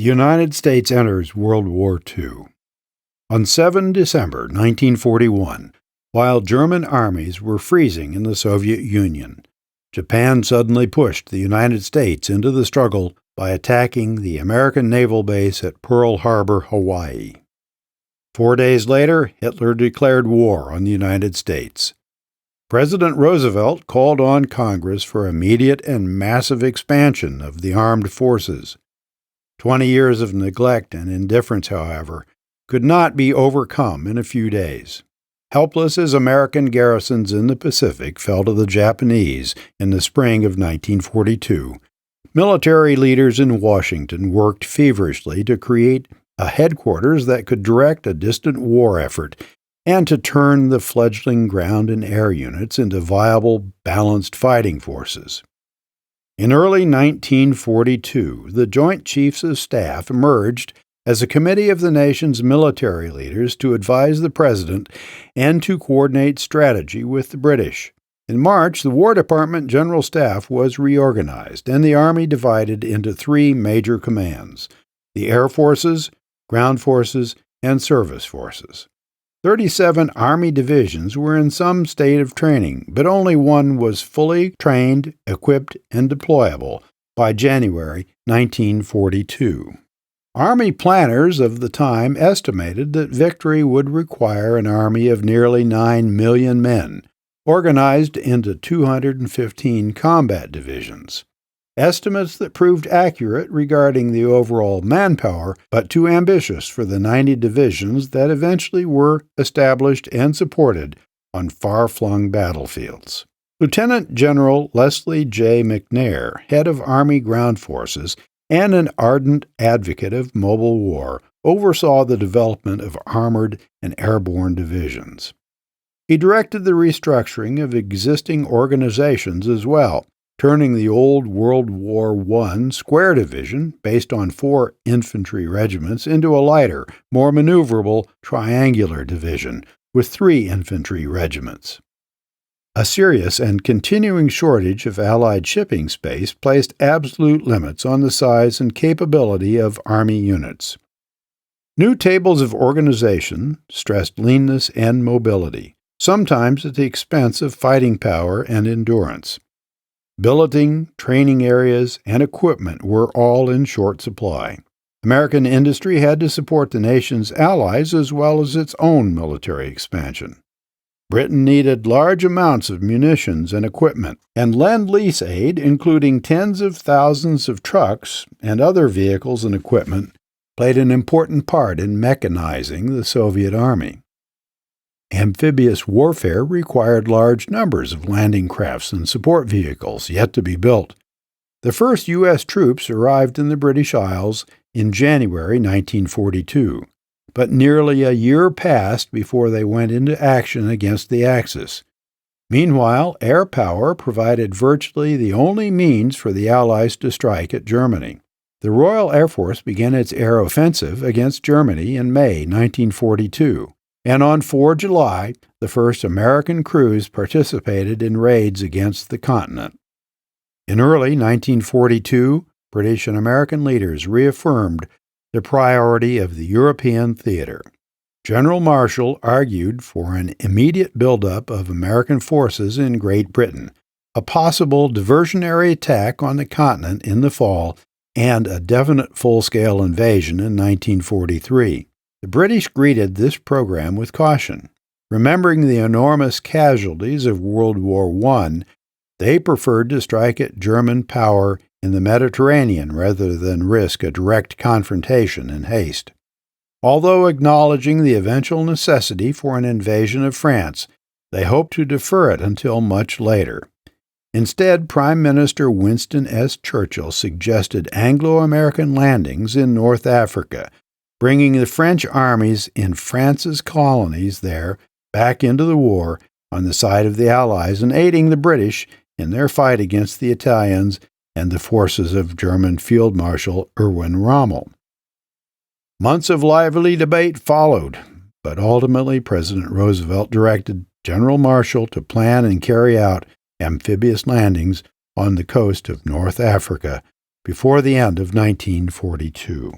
The United States enters World War II. On 7 December 1941, while German armies were freezing in the Soviet Union, Japan suddenly pushed the United States into the struggle by attacking the American naval base at Pearl Harbor, Hawaii. 4 days later, Hitler declared war on the United States. President Roosevelt called on Congress for immediate and massive expansion of the armed forces. 20 years of neglect and indifference, however, could not be overcome in a few days. Helpless as American garrisons in the Pacific fell to the Japanese in the spring of 1942, military leaders in Washington worked feverishly to create a headquarters that could direct a distant war effort and to turn the fledgling ground and air units into viable, balanced fighting forces. In early 1942, the Joint Chiefs of Staff emerged as a committee of the nation's military leaders to advise the President and to coordinate strategy with the British. In March, the War Department General Staff was reorganized, and the Army divided into 3 major commands: the Air Forces, Ground Forces, and Service Forces. 37 Army divisions were in some state of training, but only one was fully trained, equipped, and deployable by January 1942. Army planners of the time estimated that victory would require an army of nearly 9 million men, organized into 215 combat divisions. Estimates that proved accurate regarding the overall manpower, but too ambitious for the 90 divisions that eventually were established and supported on far-flung battlefields. Lieutenant General Leslie J. McNair, head of Army Ground Forces, and an ardent advocate of mobile war, oversaw the development of armored and airborne divisions. He directed the restructuring of existing organizations as well, turning the old World War I Square Division, based on 4 infantry regiments, into a lighter, more maneuverable triangular division with 3 infantry regiments. A serious and continuing shortage of Allied shipping space placed absolute limits on the size and capability of Army units. New tables of organization stressed leanness and mobility, sometimes at the expense of fighting power and endurance. Billeting, training areas, and equipment were all in short supply. American industry had to support the nation's allies as well as its own military expansion. Britain needed large amounts of munitions and equipment, and Lend-Lease aid, including tens of thousands of trucks and other vehicles and equipment, played an important part in mechanizing the Soviet Army. Amphibious warfare required large numbers of landing crafts and support vehicles yet to be built. The first U.S. troops arrived in the British Isles in January 1942. But nearly a year passed before they went into action against the Axis. Meanwhile, air power provided virtually the only means for the Allies to strike at Germany. The Royal Air Force began its air offensive against Germany in May 1942, and on 4 July, the first American crews participated in raids against the continent. In early 1942, British and American leaders reaffirmed the priority of the European theater. General Marshall argued for an immediate buildup of American forces in Great Britain, a possible diversionary attack on the continent in the fall, and a definite full-scale invasion in 1943. The British greeted this program with caution. Remembering the enormous casualties of World War I, they preferred to strike at German power in the Mediterranean rather than risk a direct confrontation in haste. Although acknowledging the eventual necessity for an invasion of France, they hoped to defer it until much later. Instead, Prime Minister Winston S. Churchill suggested Anglo-American landings in North Africa, bringing the French armies in France's colonies there back into the war on the side of the Allies and aiding the British in their fight against the Italians and the forces of German Field Marshal Erwin Rommel. Months of lively debate followed, but ultimately President Roosevelt directed General Marshall to plan and carry out amphibious landings on the coast of North Africa before the end of 1942.